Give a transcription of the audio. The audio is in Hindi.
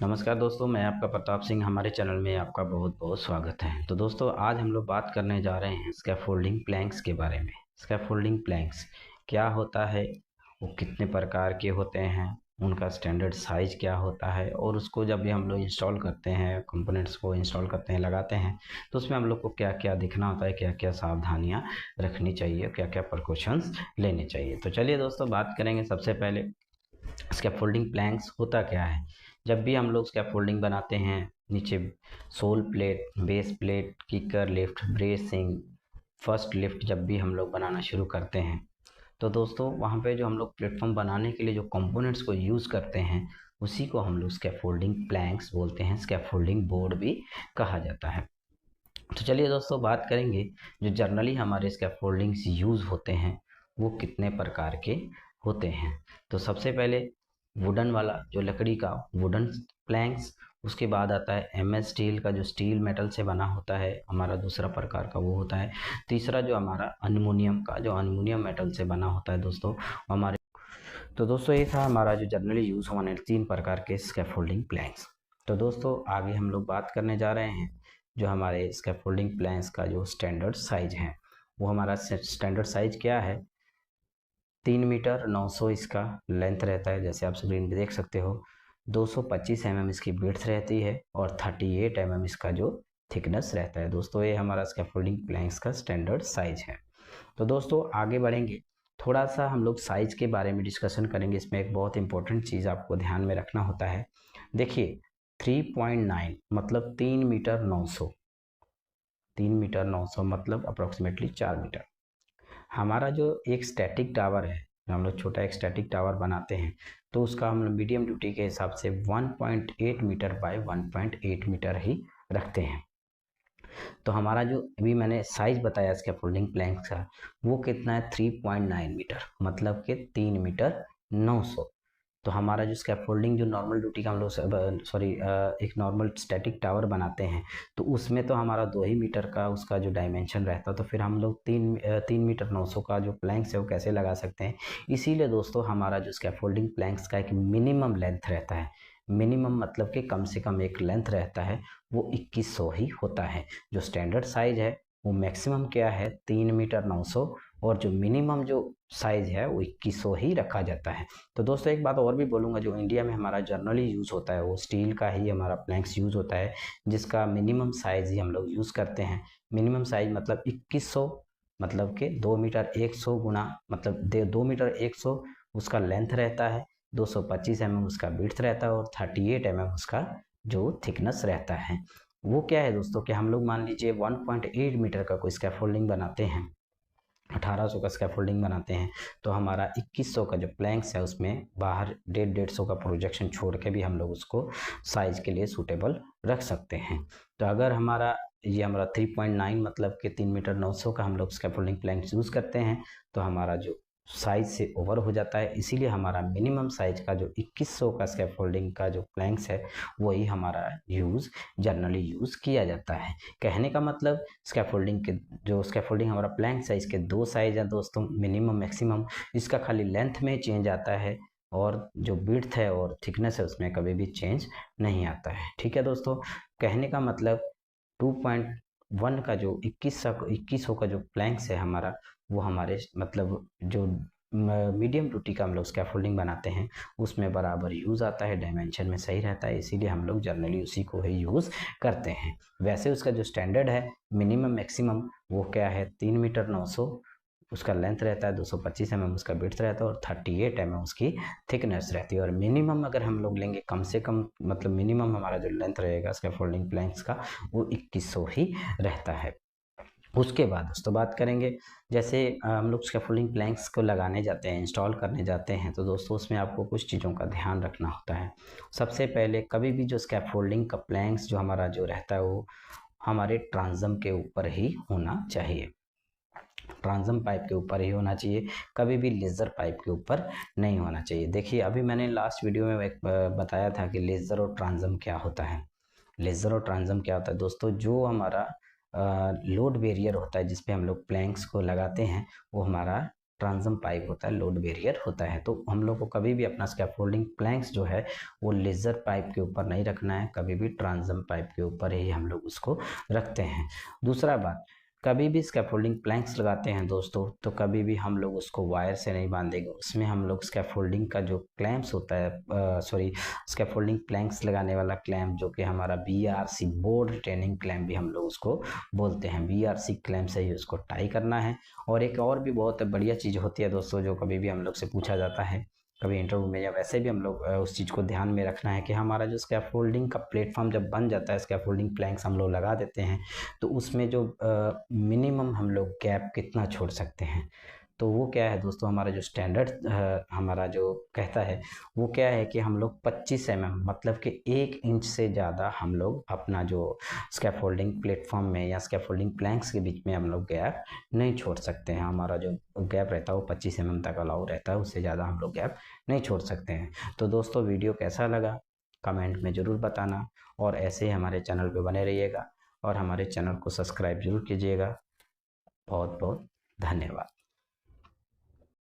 नमस्कार दोस्तों, मैं आपका प्रताप सिंह। हमारे चैनल में आपका बहुत बहुत स्वागत है। तो दोस्तों, आज हम लोग बात करने जा रहे हैं स्कैफोल्डिंग प्लैंक्स के बारे में। स्कैफोल्डिंग प्लैंक्स क्या होता है, वो कितने प्रकार के होते हैं, उनका स्टैंडर्ड साइज क्या होता है, और उसको जब भी हम लोग इंस्टॉल करते हैं, कंपोनेंट्स को इंस्टॉल करते हैं, लगाते हैं, तो उसमें हम लोग को क्या क्या देखना होता है, क्या क्या सावधानियाँ रखनी चाहिए, क्या क्या प्रिकॉशंस लेने चाहिए। तो चलिए दोस्तों, बात करेंगे। सबसे पहले स्कैफोल्डिंग प्लैंक्स होता क्या है। जब भी हम लोग स्कैफोल्डिंग बनाते हैं, नीचे soul plate, base plate, kicker lift, bracing, first lift जब भी हम लोग बनाना शुरू करते हैं, तो दोस्तों वहाँ पे जो हम लोग प्लेटफॉर्म बनाने के लिए जो कंपोनेंट्स को यूज़ करते हैं, उसी को हम लोग स्कैफोल्डिंग प्लैंक्स बोलते हैं। स्कैफोल्डिंग बोर्ड भी कहा जाता है। तो चलिए दोस्तों, बात करेंगे जो जनरली हमारे स्कैफोल्डिंग्स यूज़ होते हैं वो कितने प्रकार के होते हैं। तो सबसे पहले वुडन वाला, जो लकड़ी का वुडन प्लैंक्स। उसके बाद आता है एमएस स्टील का, जो स्टील मेटल से बना होता है, हमारा दूसरा प्रकार का वो होता है। तीसरा जो हमारा अल्युमिनियम का, जो अल्युमिनियम मेटल से बना होता है दोस्तों हमारे। तो दोस्तों, ये था हमारा जो जनरली यूज़ होने 3 प्रकार के स्कैफोल्डिंग प्लैंक्स। तो दोस्तों, आगे हम लोग बात करने जा रहे हैं जो हमारे स्कैफोल्डिंग प्लैंक्स का जो स्टैंडर्ड साइज है। वो हमारा स्टैंडर्ड साइज क्या है, 3 मीटर 900 इसका लेंथ रहता है, जैसे आप स्क्रीन पे देख सकते हो। 225 mm इसकी विड्थ रहती है और 38 mm इसका जो थिकनेस रहता है। दोस्तों, ये हमारा स्कैफोल्डिंग प्लैंक्स का स्टैंडर्ड साइज है। तो दोस्तों, आगे बढ़ेंगे, थोड़ा सा हम लोग साइज के बारे में डिस्कशन करेंगे। इसमें एक बहुत इंपॉर्टेंट चीज़ आपको ध्यान में रखना होता है। देखिए, 3.9 मतलब 3 मीटर 900, 3 मीटर 900 मतलब अप्रोक्सीमेटली 4 मीटर। हमारा जो एक स्टैटिक टावर है, हम लोग छोटा एक स्टैटिक टावर बनाते हैं, तो उसका हम मीडियम ड्यूटी के हिसाब से 1.8 मीटर बाय 1.8 मीटर ही रखते हैं। तो हमारा जो अभी मैंने साइज बताया स्कैफोल्डिंग प्लैंक का, वो कितना है, 3.9 मीटर मतलब कि 3 मीटर 900। तो हमारा जो स्कैफोल्डिंग जो नॉर्मल ड्यूटी का हम लोग एक नॉर्मल स्टैटिक टावर बनाते हैं, तो उसमें तो हमारा 2 ही मीटर का उसका जो डायमेंशन रहता है, तो फिर हम लोग 3 मीटर 900 का जो प्लैंक्स है वो कैसे लगा सकते हैं। इसीलिए दोस्तों, हमारा जो स्कैफोल्डिंग प्लैंक्स का एक मिनिमम लेंथ रहता है। मिनिमम मतलब कि कम से कम एक लेंथ रहता है, वो 2100 ही होता है। जो स्टैंडर्ड साइज है वो मैक्सिमम क्या है, 3 मीटर 900, और जो मिनिमम जो साइज है वो 2100 ही रखा जाता है। तो दोस्तों, एक बात और भी बोलूँगा, जो इंडिया में हमारा जनरली यूज़ होता है वो स्टील का ही हमारा प्लैंक्स यूज़ होता है, जिसका मिनिमम साइज ही हम लोग यूज़ करते हैं। मिनिमम साइज मतलब 2100, मतलब कि 2 मीटर 100 गुना, मतलब 2 मीटर 100 उसका लेंथ रहता है, 225 mm उसका विड्थ रहता है, और 38 mm उसका जो थिकनेस रहता है। वो क्या है दोस्तों, कि हम लोग मान लीजिए 1.8 मीटर का कोई स्कैफोल्डिंग बनाते हैं, 1800 का स्कैफोल्डिंग बनाते हैं, तो हमारा 2100 का जो प्लैंक्स है उसमें बाहर 150 का प्रोजेक्शन छोड़ के भी हम लोग उसको साइज के लिए सूटेबल रख सकते हैं। तो अगर हमारा 3.9 मतलब कि 3 मीटर 900 का हम लोग स्कैफोल्डिंग प्लैंक्स यूज़ करते हैं, तो हमारा जो साइज से ओवर हो जाता है। इसीलिए हमारा मिनिमम साइज का जो 2100 का स्कैफोल्डिंग का जो प्लैंक्स है वही हमारा जनरली यूज़ किया जाता है। कहने का मतलब, स्कैफोल्डिंग हमारा प्लैंक साइज के 2 साइज हैं दोस्तों, मिनिमम मैक्सिमम। इसका खाली लेंथ में चेंज आता है, और जो विड्थ है और थिकनेस है उसमें कभी भी चेंज नहीं आता है। ठीक है दोस्तों, कहने का मतलब 2.1 का जो 2100 का जो प्लैंक्स है हमारा, वो हमारे मतलब जो मीडियम ड्यूटी का हम लोग स्कैफोल्डिंग बनाते हैं उसमें बराबर यूज़ आता है, डायमेंशन में सही रहता है, इसीलिए हम लोग जनरली उसी को ही यूज़ करते हैं। वैसे उसका जो स्टैंडर्ड है मिनिमम मैक्सिमम, वो क्या है, 3 मीटर 900 उसका लेंथ रहता है, 225 mm उसका विड्थ रहता है, और 38 mm उसकी थिकनेस रहती है। और मिनिमम अगर हम लोग लेंगे, कम से कम मतलब मिनिमम हमारा जो लेंथ रहेगा स्कैफोल्डिंग प्लैंक्स का, वो 2100 ही रहता है। उसके बाद दोस्तों बात करेंगे, जैसे हम लोग स्कैफोल्डिंग प्लैंक्स को लगाने जाते हैं, इंस्टॉल करने जाते हैं, तो दोस्तों उसमें आपको कुछ चीज़ों का ध्यान रखना होता है। सबसे पहले, कभी भी जो स्कैफोल्डिंग का प्लैंक्स जो हमारा जो रहता है वो हमारे ट्रांसम के ऊपर ही होना चाहिए, ट्रांसम पाइप के ऊपर ही होना चाहिए, कभी भी लेज़र पाइप के ऊपर नहीं होना चाहिए। देखिए, अभी मैंने लास्ट वीडियो में एक बताया था कि लेज़र और ट्रांसम क्या होता है। लेज़र और ट्रांसम क्या होता है दोस्तों, जो हमारा लोड बैरियर होता है जिस पे हम लोग प्लैंक्स को लगाते हैं, वो हमारा ट्रांसम पाइप होता है, लोड बैरियर होता है। तो हम लोग को कभी भी अपना स्कैफोल्डिंग प्लैंक्स जो है वो लेज़र पाइप के ऊपर नहीं रखना है, कभी भी ट्रांसम पाइप के ऊपर ही हम लोग उसको रखते हैं। दूसरा बात, कभी भी स्कैफोल्डिंग प्लैंक्स लगाते हैं दोस्तों, तो कभी भी हम लोग उसको वायर से नहीं बांधेंगे। उसमें हम लोग स्कैफोल्डिंग का जो क्लैंप्स होता है, स्कैफोल्डिंग प्लैंक्स लगाने वाला क्लैंप, जो कि हमारा BRC बोर्ड रिटेनिंग क्लैंप भी हम लोग उसको बोलते हैं, BRC क्लैंप से ही उसको टाई करना है। और एक और भी बहुत बढ़िया चीज़ होती है दोस्तों, जो कभी भी हम लोग से पूछा जाता है कभी इंटरव्यू में या वैसे भी हम लोग उस चीज़ को ध्यान में रखना है कि हमारा जो स्कैफोल्डिंग का प्लेटफॉर्म जब बन जाता है, स्कैफोल्डिंग प्लैंक्स हम लोग लगा देते हैं, तो उसमें जो मिनिमम हम लोग गैप कितना छोड़ सकते हैं। तो वो क्या है दोस्तों, हमारा जो स्टैंडर्ड हमारा जो कहता है वो क्या है कि हम लोग 25 mm मतलब कि 1 इंच से ज़्यादा हम लोग अपना जो स्कैफोल्डिंग प्लेटफॉर्म में या स्कैफोल्डिंग प्लैंक्स के बीच में हम लोग गैप नहीं छोड़ सकते हैं। हमारा जो गैप रहता है वो 25 mm तक अलाउ रहता है, उससे ज़्यादा हम लोग गैप नहीं छोड़ सकते हैं। तो दोस्तों वीडियो कैसा लगा कमेंट में ज़रूर बताना, और ऐसे ही हमारे चैनल पे बने रहिएगा और हमारे चैनल को सब्सक्राइब जरूर कीजिएगा। बहुत बहुत धन्यवाद।